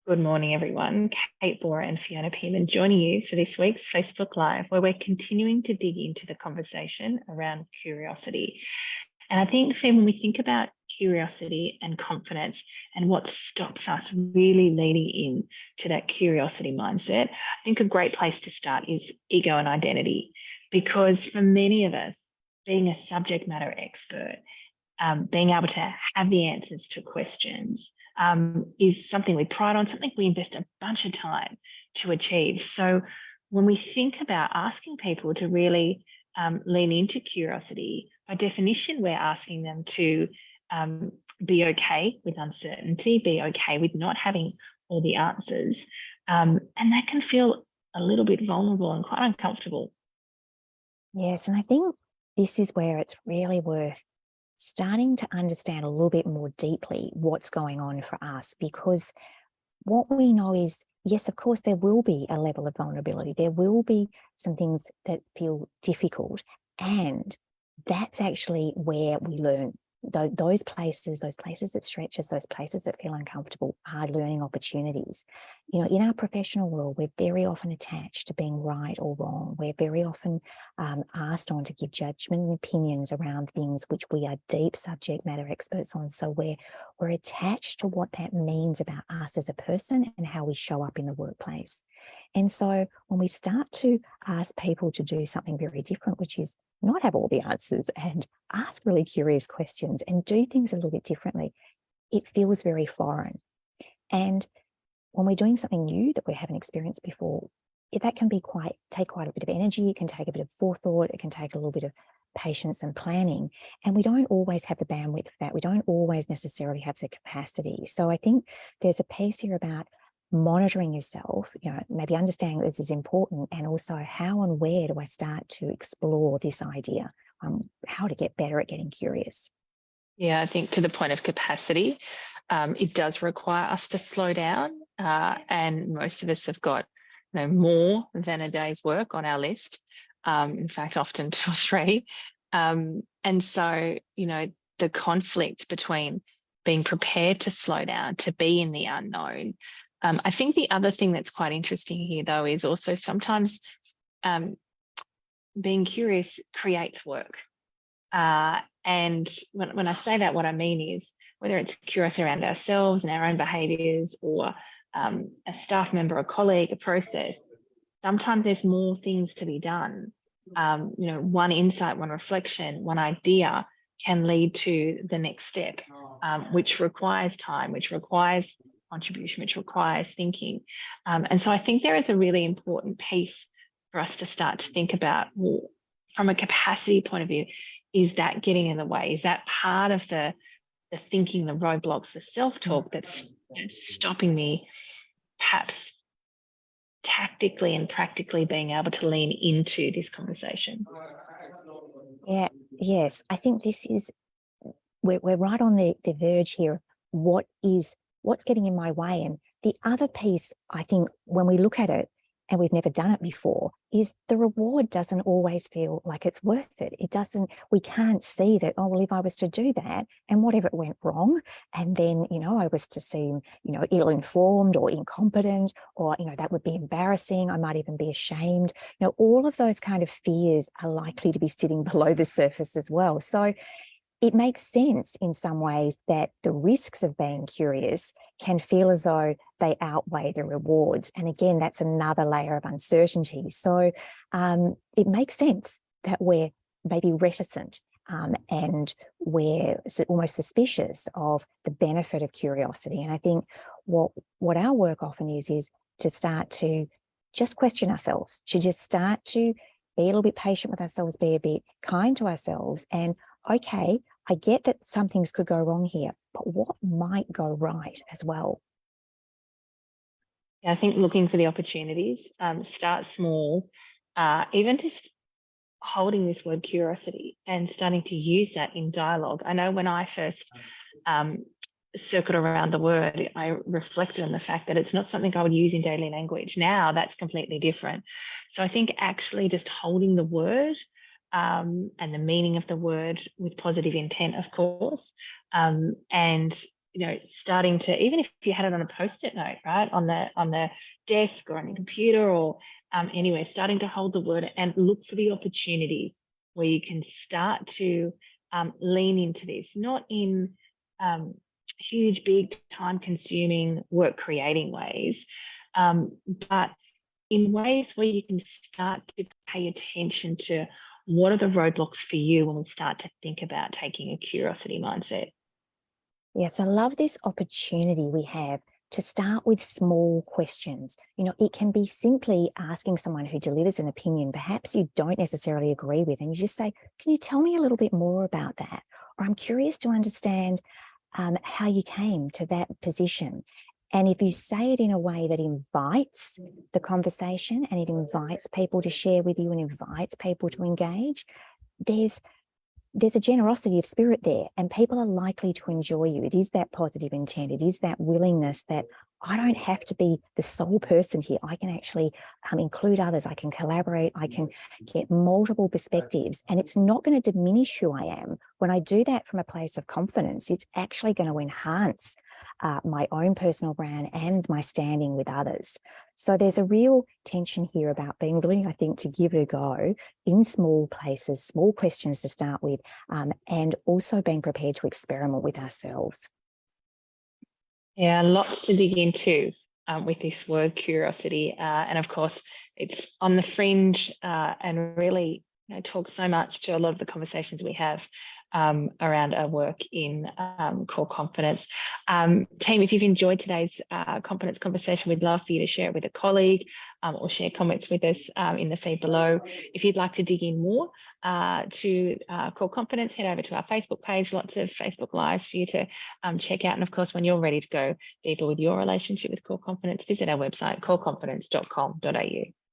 Good morning, everyone. Kate Bora and Fiona Pearman joining you for this week's Facebook Live, where we're continuing to dig into the conversation around curiosity. And I think, Fee, when we think about curiosity and confidence and what stops us really leaning in to that curiosity mindset, I think a great place to start is ego and identity. Because for many of us, being a subject matter expert, being able to have the answers to questions is something we pride on, something we invest a bunch of time to achieve. So when we think about asking people to really lean into curiosity, by definition, we're asking them to be okay with uncertainty, be okay with not having all the answers. And that can feel a little bit vulnerable and quite uncomfortable. Yes, and I think this is where it's really worth starting to understand a little bit more deeply what's going on for us, because what we know is, yes, of course, there will be a level of vulnerability. There will be some things that feel difficult, and that's actually where we learn. Those places that stretch us, those places that feel uncomfortable are learning opportunities. You know, in our professional world, we're very often attached to being right or wrong. We're very often asked on to give judgment and opinions around things which we are deep subject matter experts on. So we're attached to what that means about us as a person and how we show up in the workplace. And so when we start to ask people to do something very different, which is not have all the answers and ask really curious questions and do things a little bit differently, it feels very foreign. And when we're doing something new that we haven't experienced before, that can be take quite a bit of energy. It can take a bit of forethought. It can take a little bit of patience and planning. And we don't always have the bandwidth for that. We don't always necessarily have the capacity. So I think there's a piece here about monitoring yourself, maybe understanding this is important, and also how and where do I start to explore this idea, how to get better at getting curious. Yeah, I think to the point of capacity, it does require us to slow down, and most of us have got more than a day's work on our list. In fact, often 2 or 3. And so, the conflict between being prepared to slow down, to be in the unknown. I think the other thing that's quite interesting here, though, is also sometimes being curious creates work. And when I say that, what I mean is whether it's curiosity around ourselves and our own behaviours, or a staff member, a colleague, a process, sometimes there's more things to be done. One insight, one reflection, one idea can lead to the next step, which requires time, which requires contribution, which requires thinking. And so I think there is a really important piece for us to start to think about, well, from a capacity point of view, is that getting in the way? Is that part of the thinking, the roadblocks, the self-talk that's stopping me perhaps tactically and practically being able to lean into this conversation? Yeah, yes, I think this is, we're right on the verge here. What's getting in my way? And the other piece, I think, when we look at it, and we've never done it before, is the reward doesn't always feel like it's worth it. We can't see that, oh, well, if I was to do that and whatever went wrong, and then, I was to seem, ill-informed or incompetent, or, that would be embarrassing. I might even be ashamed. All of those kind of fears are likely to be sitting below the surface as well. So it makes sense in some ways that the risks of being curious can feel as though they outweigh the rewards. And again, that's another layer of uncertainty. So it makes sense that we're maybe reticent, and we're almost suspicious of the benefit of curiosity. And I think what our work often is to start to just question ourselves, to just start to be a little bit patient with ourselves, be a bit kind to ourselves, and okay, I get that some things could go wrong here, but what might go right as well? Yeah, I think looking for the opportunities, start small, even just holding this word curiosity and starting to use that in dialogue. I know when I first circled around the word, I reflected on the fact that it's not something I would use in daily language. Now that's completely different. So I think actually just holding the word, and the meaning of the word with positive intent, of course, and starting to, even if you had it on a Post-it note, right, on the desk or on your computer or anywhere, starting to hold the word and look for the opportunities where you can start to lean into this, not in huge, big, time-consuming, work-creating ways, but in ways where you can start to pay attention to what are the roadblocks for you when we start to think about taking a curiosity mindset. Yes, I love this opportunity we have to start with small questions. It can be simply asking someone who delivers an opinion, perhaps you don't necessarily agree with, and you just say, can you tell me a little bit more about that? Or I'm curious to understand how you came to that position. And if you say it in a way that invites the conversation and it invites people to share with you and invites people to engage, there's a generosity of spirit there, and people are likely to enjoy you. It is that positive intent. It is that willingness that I don't have to be the sole person here. I can actually include others. I can collaborate. I can get multiple perspectives, and it's not going to diminish who I am. When I do that from a place of confidence, it's actually going to enhance my own personal brand and my standing with others. So there's a real tension here about being willing, I think, to give it a go in small places, small questions to start with, and also being prepared to experiment with ourselves. Yeah, lots to dig into with this word curiosity. And of course, it's on the fringe and really talks so much to a lot of the conversations we have around our work in core confidence. Team, if you've enjoyed today's confidence conversation, we'd love for you to share it with a colleague or share comments with us in the feed below. If you'd like to dig in more to core confidence, head over to our Facebook page. Lots of Facebook Lives for you to check out. And of course, when you're ready to go deeper with your relationship with core confidence, visit our website, coreconfidence.com.au.